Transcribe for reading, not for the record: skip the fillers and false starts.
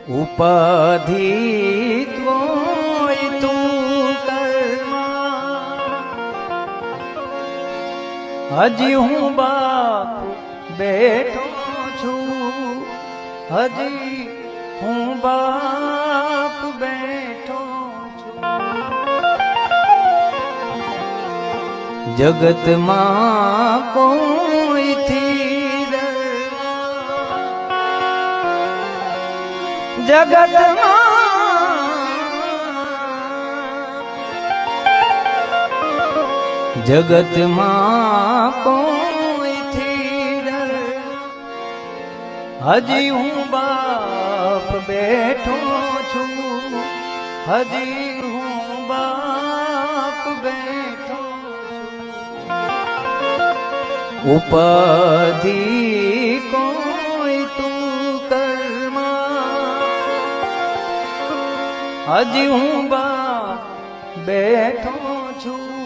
ઉપાધિ કોઈ તું કરમાં, હજી હું બાપ બેઠો છું, હજી હું બાપ બેઠો છું। જગતમાં કોઈથી ડરવા, જગતમાં કોઈથી ડરવા, હજી હું બાપ બેઠો છું, હજી હું બાપ બેઠો છું। ઉપાધિ કોઈ તું કરમાં, હજી હું બાપ બેઠો છું,